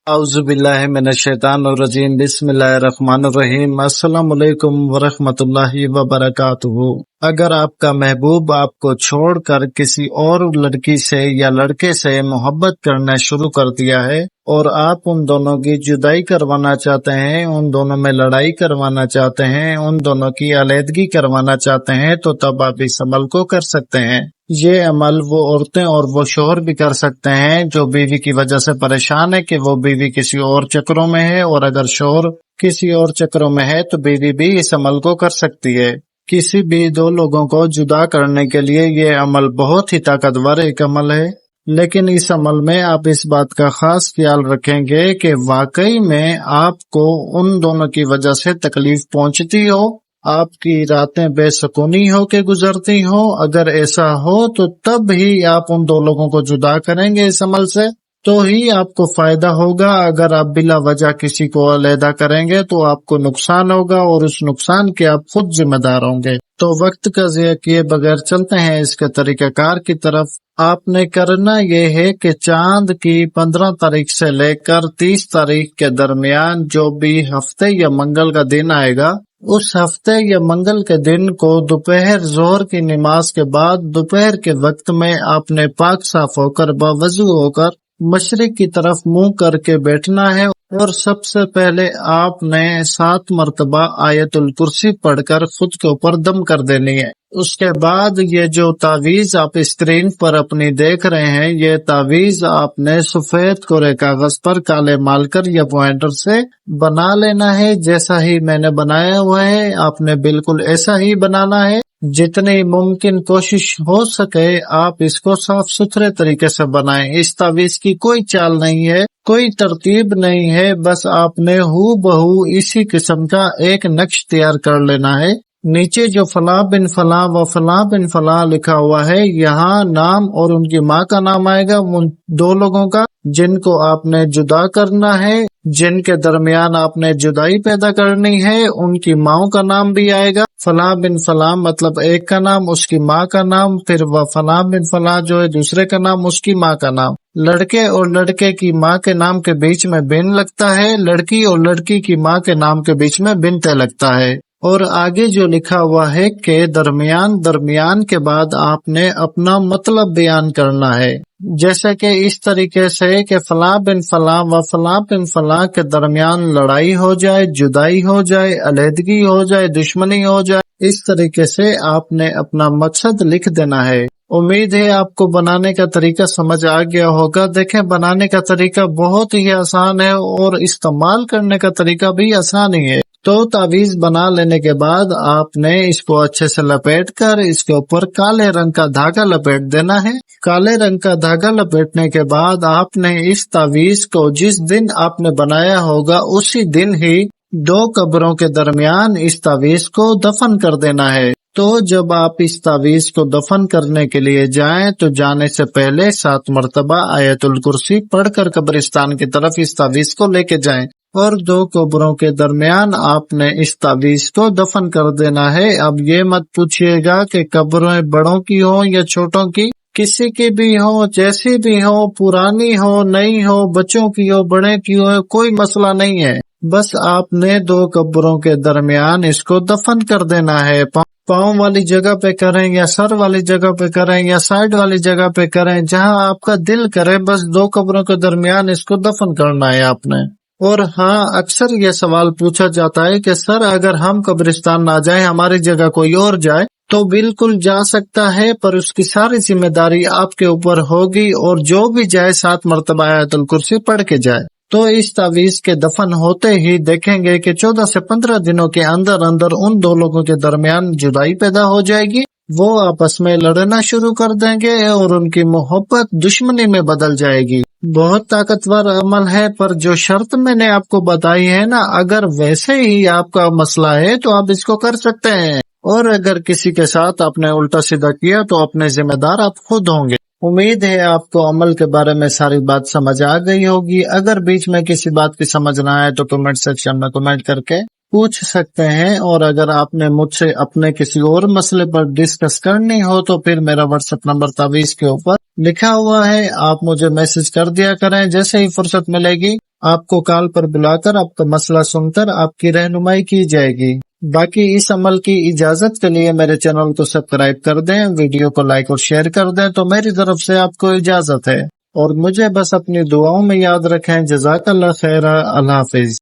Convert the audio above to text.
औज़ुबिल्लाहि मिनश्शैतानिर्रजीम बिस्मिल्लाहिर्रहमानिर्रहीम अस्सलाम वालेकुम वरहमतुल्लाहि वबरकातुहू। अगर आपका महबूब आपको छोड़कर किसी और लड़की से या लड़के से मोहब्बत करना शुरू कर दिया है और आप उन दोनों की जुदाई करवाना चाहते हैं, उन दोनों में लड़ाई करवाना चाहते हैं, उन दोनों की अलहदगी करवाना चाहते हैं, तो तब आप इस अमल को कर सकते हैं। ये अमल वो औरतें और वो शोहर भी कर सकते हैं जो बीवी की वजह से परेशान है कि वो बीवी किसी और चक्रों में है, और अगर शोहर किसी और चक्रों में है तो बीवी भी इस अमल को कर सकती है। किसी भी दो लोगों को जुदा करने के लिए ये अमल बहुत ही ताकतवर एक अमल है, लेकिन इस अमल में आप इस बात का खास ख्याल रखेंगे कि वाकई में आपको उन दोनों की वजह से तकलीफ पहुंचती हो, आपकी रातें बेसुकूनी हो के गुजरती हो। अगर ऐसा हो तो तब ही आप उन दो लोगों को जुदा करेंगे इस अमल से, तो ही आपको फायदा होगा। अगर आप बिला वजह किसी को अलहदा करेंगे तो आपको नुकसान होगा और उस नुकसान के आप खुद जिम्मेदार होंगे। तो वक्त का ज़िया किए बगैर चलते हैं इसके तरीकाकार की तरफ। आपने करना ये है कि चांद की 15 तारीख से लेकर 30 तारीख के दरमियान जो भी हफ्ते या मंगल का दिन आएगा, उस हफ्ते या मंगल के दिन को दोपहर जोहर की नमाज के बाद दोपहर के वक्त में आपने पाक साफ होकर बावजू होकर मशरिक की तरफ मुंह करके बैठना है, और सबसे पहले आपने 7 मरतबा आयतुल कुर्सी पढ़कर खुद के ऊपर दम कर देनी है। उसके बाद ये जो तावीज आप स्क्रीन पर अपनी देख रहे हैं, ये तावीज आपने सफेद कोरे कागज पर काले मार्कर या पॉइंटर से बना लेना है। जैसा ही मैंने बनाया हुआ है आपने बिल्कुल ऐसा ही बनाना है। जितनी मुमकिन कोशिश हो सके आप इसको साफ सुथरे तरीके से बनाएं। इस तावीज की कोई चाल नहीं है, कोई तरतीब नहीं है, बस आपने हू बहू इसी किस्म का एक नक्श तैयार कर लेना है। नीचे जो फला बिन फला व फला बिन फला लिखा हुआ है, यहाँ नाम और उनकी माँ का नाम आएगा, उन दो लोगों का जिनको आपने जुदा करना है, जिनके दरमियान आपने जुदाई पैदा करनी है, उनकी माओ का नाम भी आएगा। फला बिन फला मतलब एक का नाम, उसकी माँ का नाम, फिर वह फला बिन फला जो है दूसरे का नाम, उसकी माँ का नाम। लड़के और लड़के की माँ के नाम के बीच में बिन लगता है, लड़की और लड़की की माँ के नाम के बीच में बिन तय लगता है। और आगे जो लिखा हुआ है कि दरमियान के बाद आपने अपना मतलब बयान करना है, जैसे कि इस तरीके से कि फला बिन फला व फला बिन फला के दरमियान लड़ाई हो जाए, जुदाई हो जाए, अलहदगी हो जाए, दुश्मनी हो जाए। इस तरीके से आपने अपना मकसद लिख देना है। उम्मीद है आपको बनाने का तरीका समझ आ गया होगा। देखें, बनाने का तरीका बहुत ही आसान है और इस्तेमाल करने का तरीका भी आसान ही है। तो तावीज बना लेने के बाद आपने इसको अच्छे से लपेट कर इसके ऊपर काले रंग का धागा लपेट देना है। काले रंग का धागा लपेटने के बाद आपने इस तावीज को जिस दिन आपने बनाया होगा उसी दिन ही 2 कब्रों के दरमियान इस तावीज को दफन कर देना है। तो जब आप इस तावीज को दफन करने के लिए जाएं तो जाने से पहले 7 मरतबा आयतुल कुर्सी पढ़कर कब्रिस्तान की तरफ इस तावीज को लेके जाएं, और 2 कब्रों के दरमियान आपने इस तावीज को दफन कर देना है। अब ये मत पूछिएगा कि कब्रें बड़ों की हो या छोटों की, किसी की भी हो, जैसी भी हो, पुरानी हो, नई हो, बच्चों की हो, बड़े की हो, कोई मसला नहीं है। बस आपने 2 कब्रों के दरमियान इसको दफन कर देना है। पाँव वाली जगह पे करें या सर वाली जगह पे करें या साइड वाली जगह पे करें, जहां आपका दिल करे, बस 2 कब्रों के दरमियान इसको दफन करना है आपने। और हाँ, अक्सर ये सवाल पूछा जाता है कि सर अगर हम कब्रिस्तान ना जाए, हमारी जगह कोई और जाए, तो बिल्कुल जा सकता है, पर उसकी सारी जिम्मेदारी आपके ऊपर होगी, और जो भी जाए 7 मरतबा आयतुल कुर्सी पढ़ के जाए। तो इस तावीज के दफन होते ही देखेंगे कि 14 से 15 दिनों के अंदर अंदर उन 2 लोगों के दरमियान जुदाई पैदा हो जाएगी। वो आपस में लड़ना शुरू कर देंगे और उनकी मोहब्बत दुश्मनी में बदल जाएगी। बहुत ताकतवर अमल है, पर जो शर्त मैंने आपको बताई है ना, अगर वैसे ही आपका मसला है तो आप इसको कर सकते हैं, और अगर किसी के साथ आपने उल्टा सीधा किया तो अपने जिम्मेदार आप खुद होंगे। उम्मीद है आपको अमल के बारे में सारी बात समझ आ गई होगी। अगर बीच में किसी बात की समझ ना आए तो कमेंट सेक्शन में कमेंट करके पूछ सकते हैं, और अगर आपने मुझसे अपने किसी और मसले पर डिस्कस करनी हो तो फिर मेरा व्हाट्सएप नंबर तावीज के ऊपर लिखा हुआ है, आप मुझे मैसेज कर दिया करें। जैसे ही फुर्सत मिलेगी آپ کو کال پر بلا کر آپ کا مسئلہ سن کر آپ کی رہنمائی کی جائے گی۔ باقی اس عمل کی اجازت کے لیے میرے چینل کو سبسکرائب کر دیں، ویڈیو کو لائک اور شیئر کر دیں، تو میری طرف سے آپ کو اجازت ہے، اور مجھے بس اپنی دعاؤں میں یاد رکھیں۔ جزاک اللہ خیر، اللہ حافظ۔